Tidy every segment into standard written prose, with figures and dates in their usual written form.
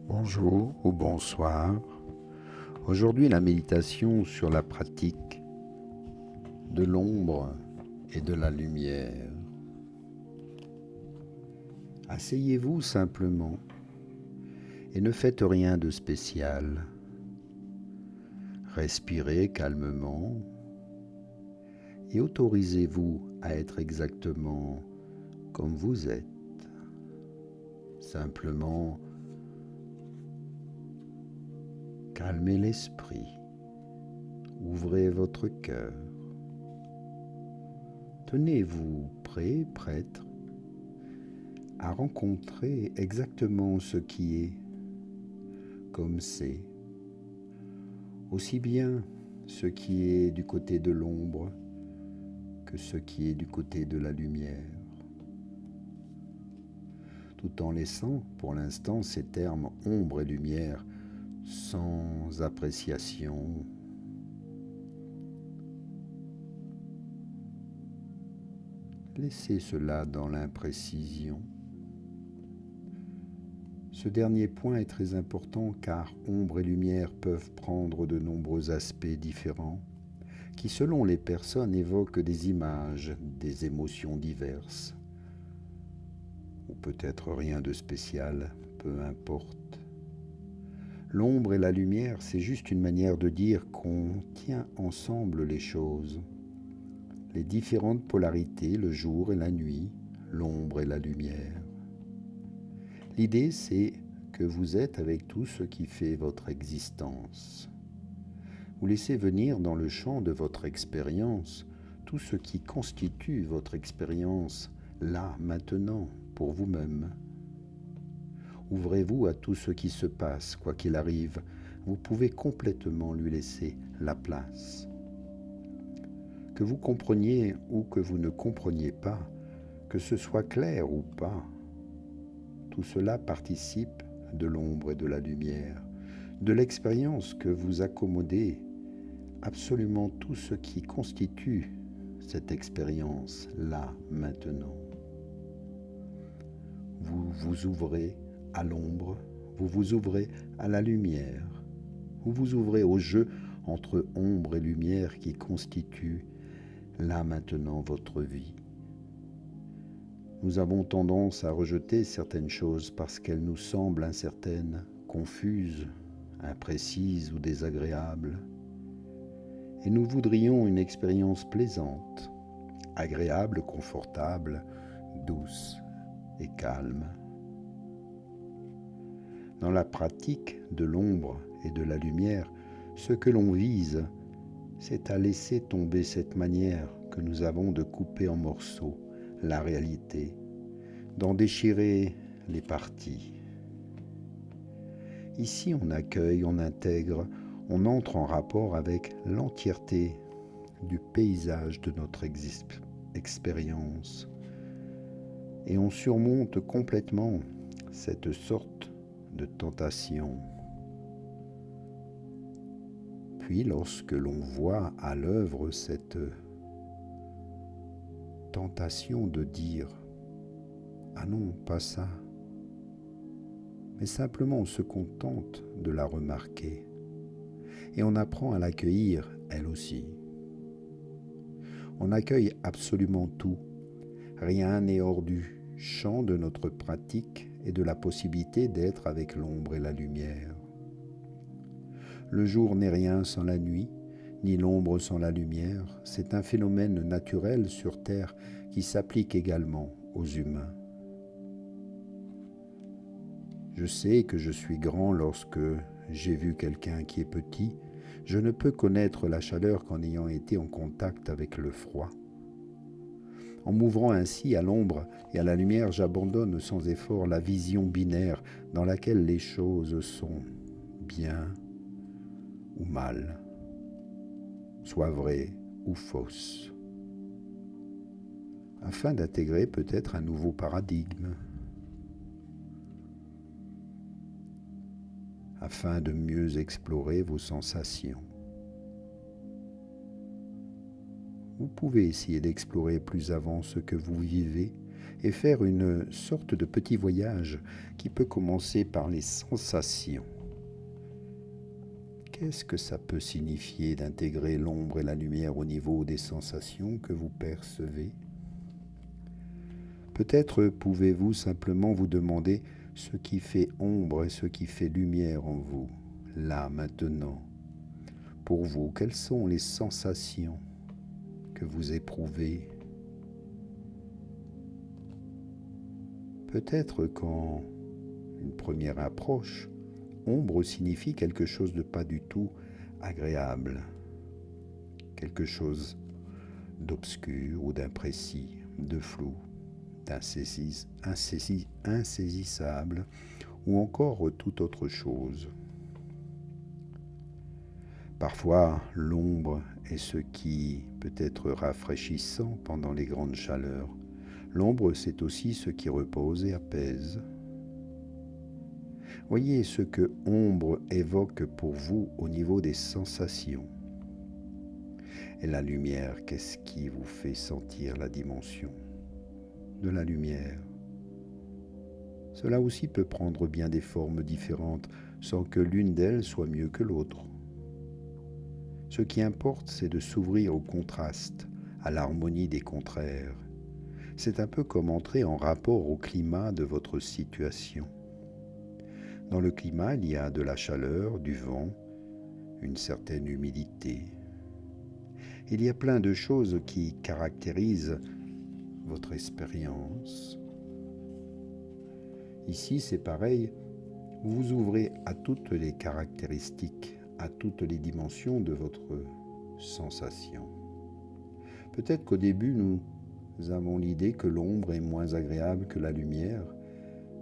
Bonjour ou bonsoir. Aujourd'hui, la méditation sur la pratique de l'ombre et de la lumière. Asseyez-vous simplement et ne faites rien de spécial. Respirez calmement et autorisez-vous à être exactement comme vous êtes. Simplement, calmez l'esprit, ouvrez votre cœur. Tenez-vous prêt, prête à rencontrer exactement ce qui est, comme c'est, aussi bien ce qui est du côté de l'ombre que ce qui est du côté de la lumière, tout en laissant pour l'instant ces termes ombre et lumière sans appréciation. Laissez cela dans l'imprécision. Ce dernier point est très important car ombre et lumière peuvent prendre de nombreux aspects différents qui, selon les personnes, évoquent des images, des émotions diverses, ou peut-être rien de spécial, peu importe. L'ombre et la lumière, c'est juste une manière de dire qu'on tient ensemble les choses, les différentes polarités, le jour et la nuit, l'ombre et la lumière. L'idée, c'est que vous êtes avec tout ce qui fait votre existence. Vous laissez venir dans le champ de votre expérience tout ce qui constitue votre expérience là, maintenant, pour vous-même. Ouvrez-vous à tout ce qui se passe, quoi qu'il arrive. Vous pouvez complètement lui laisser la place. Que vous compreniez ou que vous ne compreniez pas, que ce soit clair ou pas, tout cela participe de l'ombre et de la lumière, de l'expérience que vous accommodez, absolument tout ce qui constitue cette expérience là, maintenant. Vous vous ouvrez à l'ombre, vous vous ouvrez à la lumière, vous vous ouvrez au jeu entre ombre et lumière qui constitue là maintenant votre vie. Nous avons tendance à rejeter certaines choses parce qu'elles nous semblent incertaines, confuses, imprécises ou désagréables. Et nous voudrions une expérience plaisante, agréable, confortable, douce et calme. Dans la pratique de l'ombre et de la lumière, ce que l'on vise, c'est à laisser tomber cette manière que nous avons de couper en morceaux la réalité, d'en déchirer les parties. Ici, on accueille, on intègre, on entre en rapport avec l'entièreté du paysage de notre expérience et on surmonte complètement cette sorte de tentation. Puis, lorsque l'on voit à l'œuvre cette tentation de dire « Ah non, pas ça », mais simplement on se contente de la remarquer et on apprend à l'accueillir elle aussi. On accueille absolument tout, rien n'est hors du champ de notre pratique et de la possibilité d'être avec l'ombre et la lumière. Le jour n'est rien sans la nuit, ni l'ombre sans la lumière, c'est un phénomène naturel sur Terre qui s'applique également aux humains. Je sais que je suis grand lorsque j'ai vu quelqu'un qui est petit. Je ne peux connaître la chaleur qu'en ayant été en contact avec le froid. En m'ouvrant ainsi à l'ombre et à la lumière, j'abandonne sans effort la vision binaire dans laquelle les choses sont bien ou mal, soit vraies ou fausses, afin d'intégrer peut-être un nouveau paradigme, afin de mieux explorer vos sensations. Vous pouvez essayer d'explorer plus avant ce que vous vivez, et faire une sorte de petit voyage qui peut commencer par les sensations. Qu'est-ce que ça peut signifier d'intégrer l'ombre et la lumière au niveau des sensations que vous percevez ? Peut-être pouvez-vous simplement vous demander ce qui fait ombre et ce qui fait lumière en vous, là, maintenant. Pour vous, quelles sont les sensations que vous éprouvez ? Peut-être qu'en une première approche, ombre signifie quelque chose de pas du tout agréable, quelque chose d'obscur ou d'imprécis, de flou, insaisissable ou encore toute autre chose. Parfois, l'ombre est ce qui peut être rafraîchissant pendant les grandes chaleurs. L'ombre, c'est aussi ce qui repose et apaise. Voyez ce que ombre évoque pour vous au niveau des sensations. Et la lumière, qu'est-ce qui vous fait sentir la dimension de la lumière ? Cela aussi peut prendre bien des formes différentes sans que l'une d'elles soit mieux que l'autre. Ce qui importe, c'est de s'ouvrir au contraste, à l'harmonie des contraires. C'est un peu comme entrer en rapport au climat de votre situation. Dans le climat, il y a de la chaleur, du vent, une certaine humidité. Il y a plein de choses qui caractérisent votre expérience. Ici, c'est pareil, vous vous ouvrez à toutes les caractéristiques, à toutes les dimensions de votre sensation. Peut-être qu'au début, nous avons l'idée que l'ombre est moins agréable que la lumière,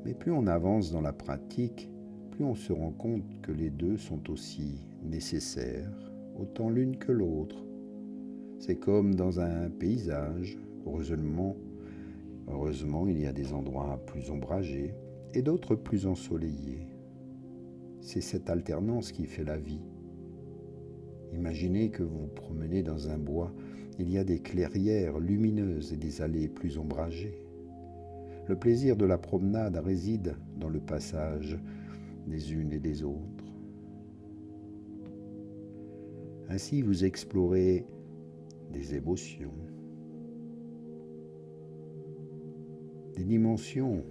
mais plus on avance dans la pratique, plus on se rend compte que les deux sont aussi nécessaires, autant l'une que l'autre. C'est comme dans un paysage. Heureusement, il y a des endroits plus ombragés et d'autres plus ensoleillés. C'est cette alternance qui fait la vie. Imaginez que vous vous promenez dans un bois, il y a des clairières lumineuses et des allées plus ombragées. Le plaisir de la promenade réside dans le passage des unes et des autres. Ainsi, vous explorez des émotions, des dimensions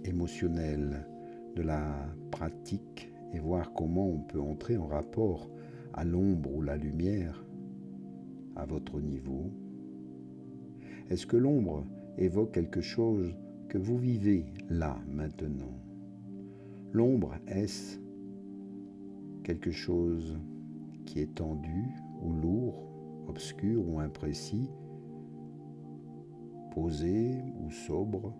émotionnelles de la pratique et voir comment on peut entrer en rapport à l'ombre ou la lumière à votre niveau. Est-ce que l'ombre évoque quelque chose que vous vivez là, maintenant ? L'ombre, est-ce quelque chose qui est tendu ou lourd, obscur ou imprécis, posé ou sobre,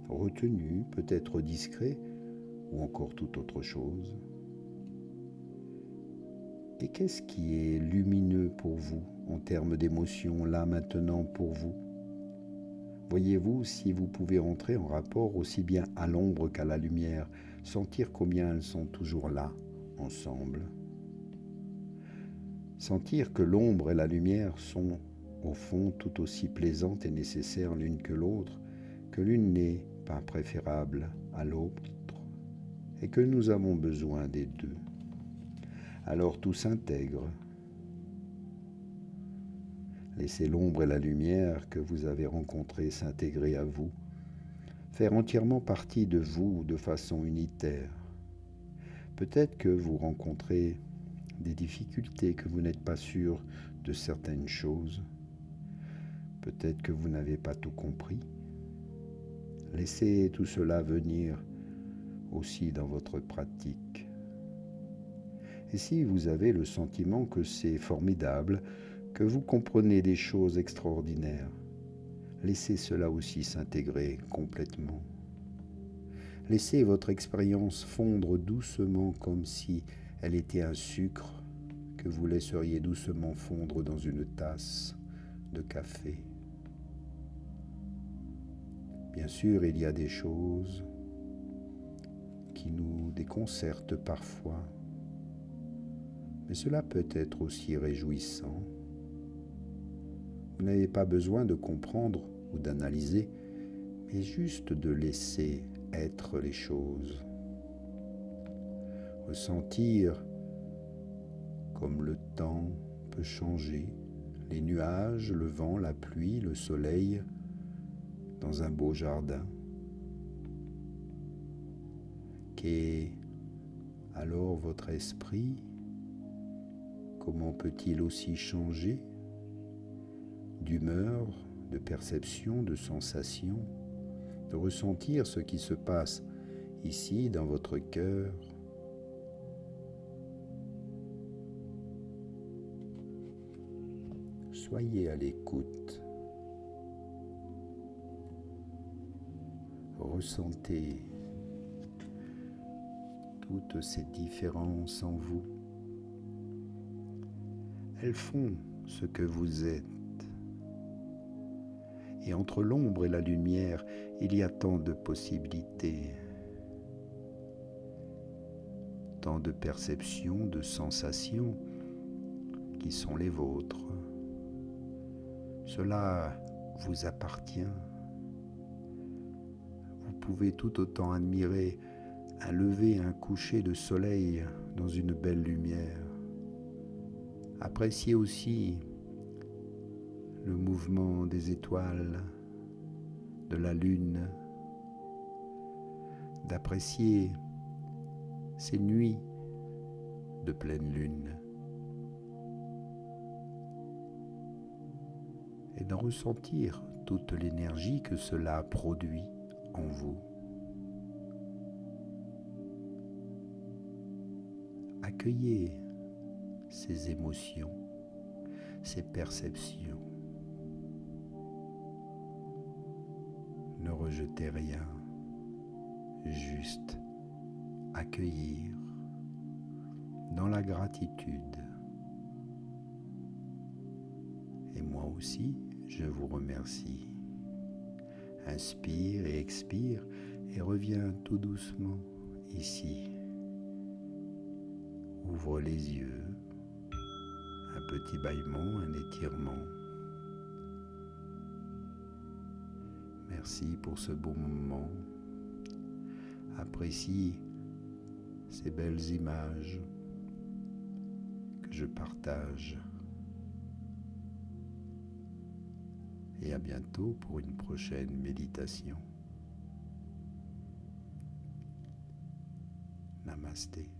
retenu, peut-être discret ou encore toute autre chose ? Et qu'est-ce qui est lumineux pour vous en termes d'émotion, là maintenant pour vous ? Voyez-vous si vous pouvez entrer en rapport aussi bien à l'ombre qu'à la lumière, sentir combien elles sont toujours là, ensemble. Sentir que l'ombre et la lumière sont, au fond, tout aussi plaisantes et nécessaires l'une que l'autre, que l'une n'est pas préférable à l'autre, et que nous avons besoin des deux. Alors tout s'intègre. Laissez l'ombre et la lumière que vous avez rencontrées s'intégrer à vous, faire entièrement partie de vous de façon unitaire. Peut-être que vous rencontrez des difficultés, que vous n'êtes pas sûr de certaines choses. Peut-être que vous n'avez pas tout compris. Laissez tout cela venir aussi dans votre pratique. Et si vous avez le sentiment que c'est formidable, que vous comprenez des choses extraordinaires, laissez cela aussi s'intégrer complètement. Laissez votre expérience fondre doucement comme si elle était un sucre que vous laisseriez doucement fondre dans une tasse de café. Bien sûr, il y a des choses qui nous déconcertent parfois, mais cela peut être aussi réjouissant. Vous n'avez pas besoin de comprendre ou d'analyser, et juste de laisser être les choses. Ressentir comme le temps peut changer, les nuages, le vent, la pluie, le soleil, dans un beau jardin. Qu'est alors votre esprit? Comment peut-il aussi changer d'humeur, de perception, de sensation, de ressentir ce qui se passe ici dans votre cœur? Soyez à l'écoute. Ressentez toutes ces différences en vous. Elles font ce que vous êtes. Et entre l'ombre et la lumière, il y a tant de possibilités, tant de perceptions, de sensations qui sont les vôtres. Cela vous appartient. Vous pouvez tout autant admirer un lever, un coucher de soleil dans une belle lumière. Appréciez aussi le mouvement des étoiles, de la lune, d'apprécier ces nuits de pleine lune et d'en ressentir toute l'énergie que cela produit en vous. Accueillez ces émotions, ces perceptions. Ne rejetez rien, juste accueillir dans la gratitude. Et moi aussi, je vous remercie. Inspire et expire et reviens tout doucement ici. Ouvre les yeux, un petit bâillement, un étirement. Merci pour ce beau moment. Apprécie ces belles images que je partage. Et à bientôt pour une prochaine méditation. Namasté.